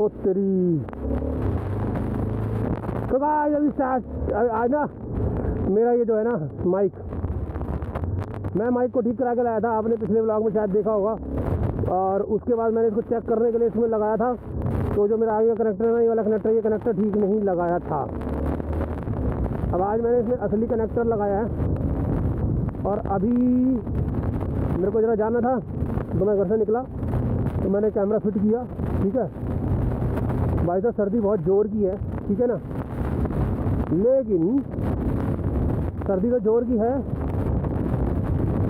ओ तेरी। तो जल्दी स्टार्ट। आज ना मेरा ये जो है ना माइक, मैं माइक को ठीक करा के लाया था, आपने पिछले व्लॉग में शायद देखा होगा। और उसके बाद मैंने इसको चेक करने के लिए इसमें लगाया था, तो जो मेरा आगे का कनेक्टर है ना, ये वाला कनेक्टर, ये कनेक्टर ठीक नहीं लगाया था। अब आज मैंने इसमें असली कनेक्टर लगाया है। और अभी मेरे को ज़रा जाना था, तो मैं घर से निकला तो मैंने कैमरा फिट किया। ठीक है भाई साहब, सर्दी बहुत ज़ोर की है, ठीक है ना, लेकिन सर्दी तो ज़ोर की है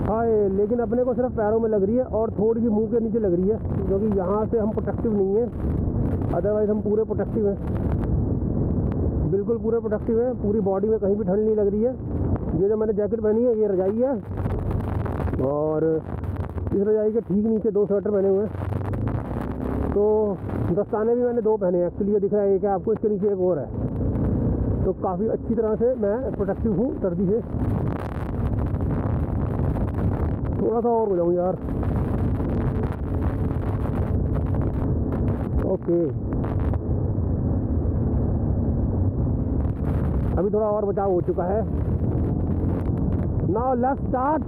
हाय, लेकिन अपने को सिर्फ पैरों में लग रही है और थोड़ी सी मुंह के नीचे लग रही है, क्योंकि यहाँ से हम प्रोटेक्टिव नहीं है। अदरवाइज़ हम पूरे प्रोटेक्टिव हैं, बिल्कुल पूरे प्रोटेक्टिव हैं, पूरी बॉडी में कहीं भी ठंड नहीं लग रही है। ये जो मैंने जैकेट पहनी है ये रजाई है, और इस रजाई के ठीक नीचे 2 स्वेटर पहने हुए हैं। तो दस्ताने भी मैंने 2 पहने हैं एक्चुअली, ये दिख रहा है एक है आपको, इसके नीचे एक और है। तो काफ़ी अच्छी तरह से मैं प्रोटेक्टिव हूँ सर्दी से। थोड़ा सा और हो जाऊँ यार। ओके, अभी थोड़ा और बचाव हो चुका है। Now let's start.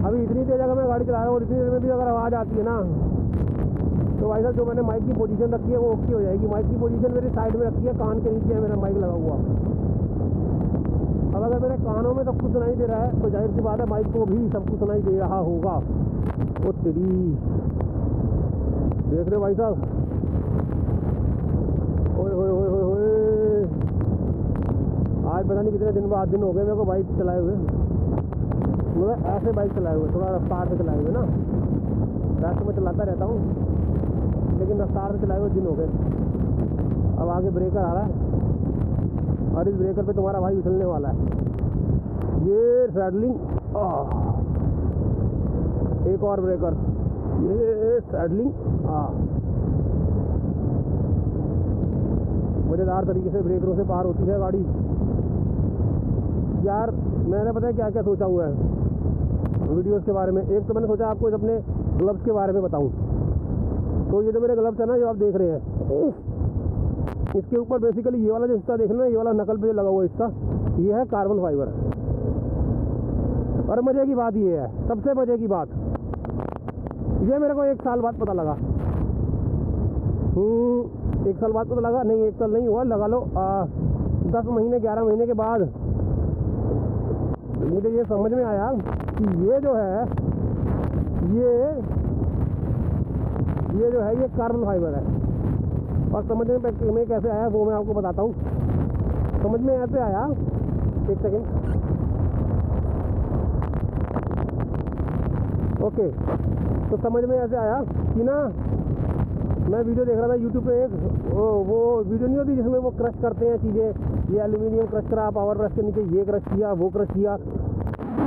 अभी इतनी तेज अगर मैं गाड़ी चला रहा हूँ और इतनी देर में भी अगर आवाज़ आती है ना, तो भाई साहब जो मैंने माइक की पोजीशन रखी है वो ओके हो जाएगी। माइक की पोजीशन मेरी साइड में रखी है, कान के नीचे है मेरा माइक लगा हुआ। अब अगर मेरे कानों में सब कुछ सुनाई दे रहा है तो जाहिर सी बात है माइक को भी सब कुछ सुनाई दे रहा होगा। ओ तेरी, देख रहे भाई साहब, ओए होए होए होए होए, आज पता नहीं कितने दिन बाद दिन हो गए मेरे को बाइक चलाए हुए, मतलब ऐसे बाइक चलाए हुए, थोड़ा रफ्तार से चलाए हुए ना। वैसे मैं चलाता रहता हूँ, लेकिन रफ्तार से चलाए हुए दिन हो गए। अब आगे ब्रेकर आ रहा है और इस ब्रेकर पे तुम्हारा भाई उछलने वाला है। ये सैडलिंग, एक और ब्रेकर, ये सैडलिंग, मज़ेदार तरीके से ब्रेकरों से पार होती है गाड़ी। यार मैंने पता है क्या क्या सोचा हुआ है वीडियोस के बारे में। एक तो मैंने सोचा आपको अपने ग्लव्स के बारे में बताऊं। तो ये जो मेरे ग्लव्स है ना, जो आप देख रहे हैं, इसके ऊपर बेसिकली ये वाला जो हिस्सा देख रहे हैं, ये वाला नकल पे जो लगा हुआ हिस्सा, ये है कार्बन फाइबर। और मज़े की बात ये है, सबसे मज़े की बात, ये मेरे को 1 साल बाद पता लगा। 1 साल बाद पता लगा, नहीं 1 साल नहीं हुआ, लगा लो 10 महीने 11 महीने के बाद मुझे ये समझ में आया कि ये जो है ये कार्बन फाइबर है। और समझ में कैसे आया वो मैं आपको बताता हूँ। समझ में ऐसे आया, एक सेकेंड, ओके। तो समझ में ऐसे आया कि ना, मैं वीडियो देख रहा था यूट्यूब पे, एक वो वीडियो नहीं होती जिसमें वो क्रश करते हैं चीज़ें, ये एल्यूमिनियम क्रश करा, पावर ब्रश के नीचे ये क्रश किया, वो क्रश किया।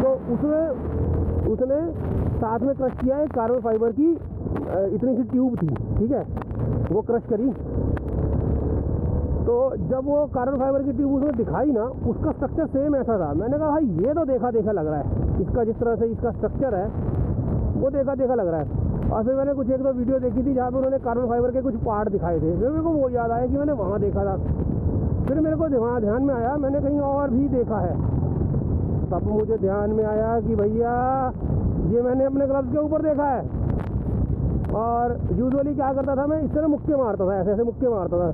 तो उसने साथ में क्रश किया है कार्बन फाइबर की इतनी सी ट्यूब थी, ठीक है, वो क्रश करी। तो जब वो कार्बन फाइबर की ट्यूब उसने दिखाई ना, उसका स्ट्रक्चर सेम ऐसा था। मैंने कहा भाई ये तो देखा देखा लग रहा है, इसका जिस तरह से इसका स्ट्रक्चर है वो देखा देखा लग रहा है। और फिर मैंने कुछ 1-2 वीडियो देखी थी जहाँ पे उन्होंने कार्बन फाइबर के कुछ पार्ट दिखाए थे। फिर मेरे को वो याद आया कि मैंने वहाँ देखा था। फिर मेरे को ध्यान में आया मैंने कहीं और भी देखा है। तब मुझे ध्यान में आया कि भैया ये मैंने अपने ग्लव्स के ऊपर देखा है। और यूजुअली क्या करता था, मैं इस तरह मुक्के मारता था, ऐसे ऐसे मुक्के मारता था।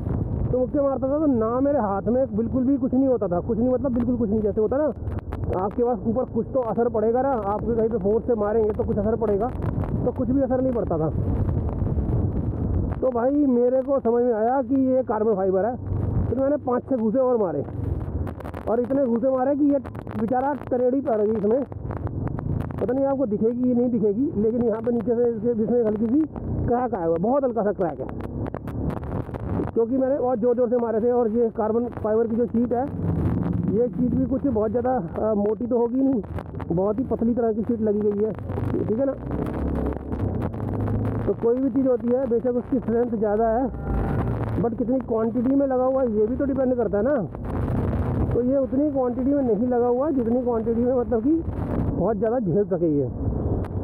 तो मुक्के मारता था तो ना मेरे हाथ में बिल्कुल भी कुछ नहीं होता था, कुछ नहीं मतलब बिल्कुल कुछ नहीं। जैसे होता ना आपके पास ऊपर कुछ तो असर पड़ेगा ना, आपके कहीं पे फोर्स से मारेंगे तो कुछ असर पड़ेगा, तो कुछ भी असर नहीं पड़ता था। तो भाई मेरे को समझ में आया कि ये कार्बन फाइबर है। फिर मैंने 5-6 घूसे और मारे, और इतने घूसे मारे कि ये बेचारा तरेड़ी पड़ गई इसमें। पता नहीं आपको दिखेगी नहीं दिखेगी, लेकिन यहाँ पे नीचे से इसके जिसमें हल्की सी क्रैक आया हुआ, बहुत हल्का सा क्रैक है, क्योंकि मैंने और ज़ोर ज़ोर से मारे थे। और ये कार्बन फाइबर की जो शीट है, ये शीट भी कुछ बहुत ज़्यादा मोटी तो होगी नहीं, बहुत ही पतली तरह की शीट लगी गई है, ठीक है ना। तो कोई भी चीज़ होती है, बेशक उसकी स्ट्रेंथ ज़्यादा है, बट कितनी क्वांटिटी में लगा हुआ है ये भी तो डिपेंड करता है ना। तो ये उतनी क्वांटिटी में नहीं लगा हुआ जितनी क्वांटिटी में मतलब कि बहुत ज़्यादा झेल सके ये।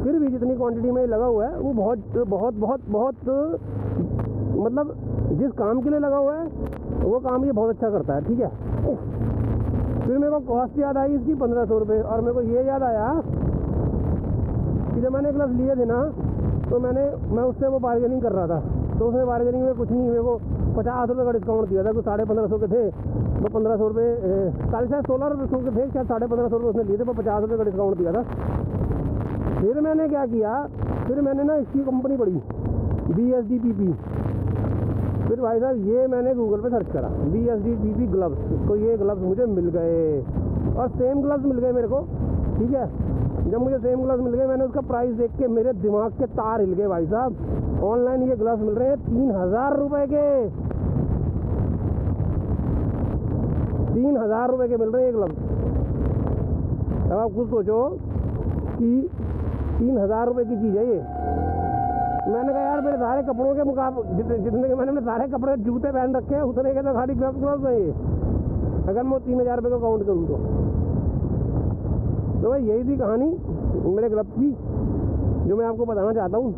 फिर भी जितनी क्वांटिटी में लगा हुआ है वो बहुत बहुत बहुत बहुत मतलब जिस काम के लिए लगा हुआ है वो काम ये बहुत अच्छा करता है, ठीक है। फिर मेरे को कॉस्ट याद आई इसकी 1500 रुपये। और मेरे को ये याद आया कि जब मैंने ग्लव्स लिए थे ना तो मैं उससे वो बार्गेनिंग कर रहा था, तो उसने बार्गेनिंग में कुछ नहीं मेरे को 50 रुपये का डिस्काउंट दिया था। कुछ 1550 के थे, वो 1500 रुपये, शायद 1600 के थे, शायद 1550 रुपये उसने लिए थे, वो 50 रुपये का डिस्काउंट दिया था। फिर मैंने क्या किया, फिर मैंने ना इसकी कंपनी पढ़ी BSDPP। फिर भाई साहब ये मैंने गूगल पे सर्च करा BSDPP ग्लव्स, तो ये ग्लव्स मुझे मिल गए और सेम ग्लव्स मिल गए मेरे को, ठीक है। जब मुझे सेम ग्लव्स मिल गए मैंने उसका प्राइस देख के मेरे दिमाग के तार हिल गए भाई साहब। ऑनलाइन ये ग्लव्स मिल रहे हैं 3000 रुपये के, 3000 रुपये के मिल रहे हैं ये ग्लव्स। अब आप खुद सोचो कि 3000 रुपये की चीज़ है ये। मैंने कहा यार मेरे सारे कपड़ों के मुकाबले जितने के मैंने अपने सारे कपड़े जूते पहन रखे हैं उतने के तो खाली ग्लव्स है ये, अगर मैं 3000 रुपये को काउंट करूँ तो भाई यही थी कहानी मेरे ग्लव्स की जो मैं आपको बताना चाहता हूँ।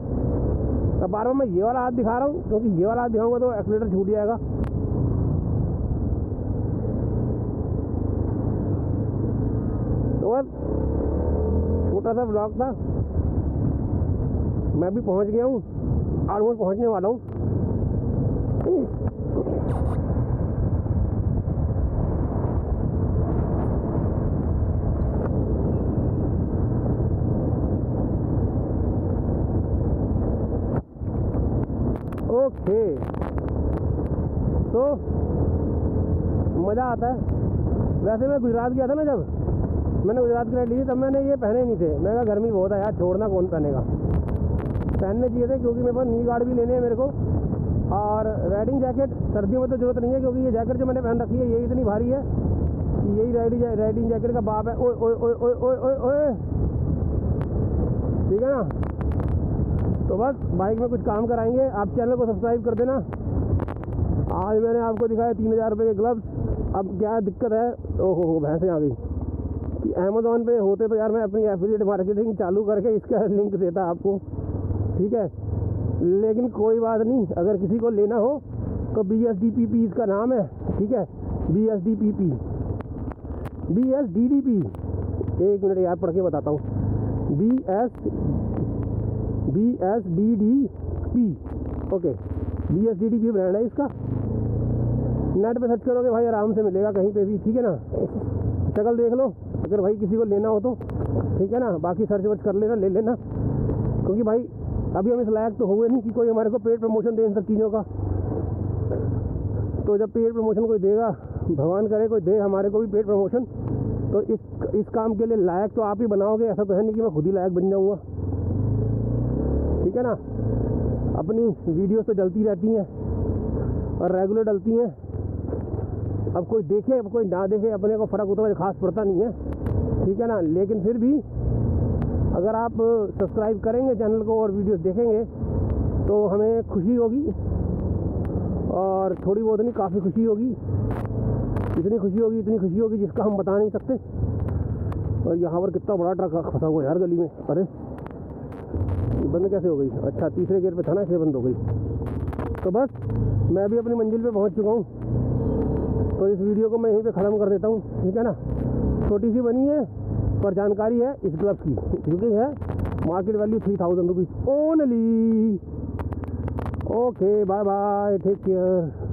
अब बार बार मैं ये वाला हाथ दिखा रहा हूँ क्योंकि ये वाला हाथ दिखाऊंगा तो एक्सीलेटर छूट जाएगा। तो बस छोटा सा ब्लॉग था, मैं भी पहुंच गया हूँ, ऑलमोस्ट पहुंचने वाला हूँ। ओके, तो मज़ा आता है। वैसे मैं गुजरात गया था ना, जब मैंने गुजरात की राइड ली थी तब मैंने ये पहने नहीं थे। मैं कहा गर्मी बहुत है यार, छोड़ना कौन पहनेगा, पहनने चाहिए थे क्योंकि मेरे पास नी गार्ड भी लेने हैं मेरे को। और राइडिंग जैकेट सर्दियों में तो ज़रूरत नहीं है क्योंकि ये जैकेट जो मैंने पहन रखी है यही इतनी भारी है कि यही राइडिंग जैकेट का बाप है। ओए ओए ओए ओए ओए ओए ओए, ठीक है ना। तो बस बाइक में कुछ काम कराएंगे। आप चैनल को सब्सक्राइब कर देना। आज मैंने आपको दिखाया 3000 रुपये के ग्लव्स। अब क्या दिक्कत है, ओहो भैंसें आ गई कि अमेज़ॉन पे होते तो यार मैं अपनी एफिलिएट मार्केटिंग चालू करके इसका लिंक देता आपको, ठीक है। लेकिन कोई बात नहीं, अगर किसी को लेना हो तो BSDPP इसका नाम है, ठीक है। BSDPP, BSDDP, एक मिनट यार पढ़ के बताता हूँ। BSDDP, ओके, BSDDP ब्रांड है इसका। नेट पे सर्च करोगे भाई आराम से मिलेगा कहीं पे भी, ठीक है ना। शक्ल देख लो अगर भाई किसी को लेना हो तो, ठीक है ना। बाकी सर्च वर्च कर लेना, ले लेना, क्योंकि भाई अभी हम इस लायक तो हुए नहीं कि कोई हमारे को पेड प्रमोशन दे इन सब चीज़ों का। तो जब पेड प्रमोशन कोई देगा, भगवान करे कोई दे हमारे को भी पेड प्रमोशन, तो इस काम के लिए लायक तो आप ही बनाओगे। ऐसा तो है नहीं कि मैं खुद ही लायक बन जाऊँगा, ठीक है ना। अपनी वीडियोस तो डलती रहती हैं और रेगुलर डलती हैं। अब कोई देखे अब कोई ना देखे अपने को फ़र्क उतना खास पड़ता नहीं है, ठीक है ना। लेकिन फिर भी अगर आप सब्सक्राइब करेंगे चैनल को और वीडियोस देखेंगे तो हमें खुशी होगी, और थोड़ी बहुत नहीं काफ़ी खुशी होगी। इतनी खुशी होगी जिसका हम बता नहीं सकते। और यहाँ पर कितना बड़ा ट्रक फंसा हुआ यार गली में। अरे बंद कैसे हो गई? अच्छा, तीसरे गियर पे था ना, इसलिए बंद हो गई। तो बस मैं भी अपनी मंजिल पे पहुँच चुका हूँ, तो इस वीडियो को मैं यहीं पे ख़त्म कर देता हूँ, ठीक है ना। छोटी सी बनी है पर जानकारी है इस ग्लव्स की, क्योंकि है market value 3000 rupees only. Okay, bye bye, take care.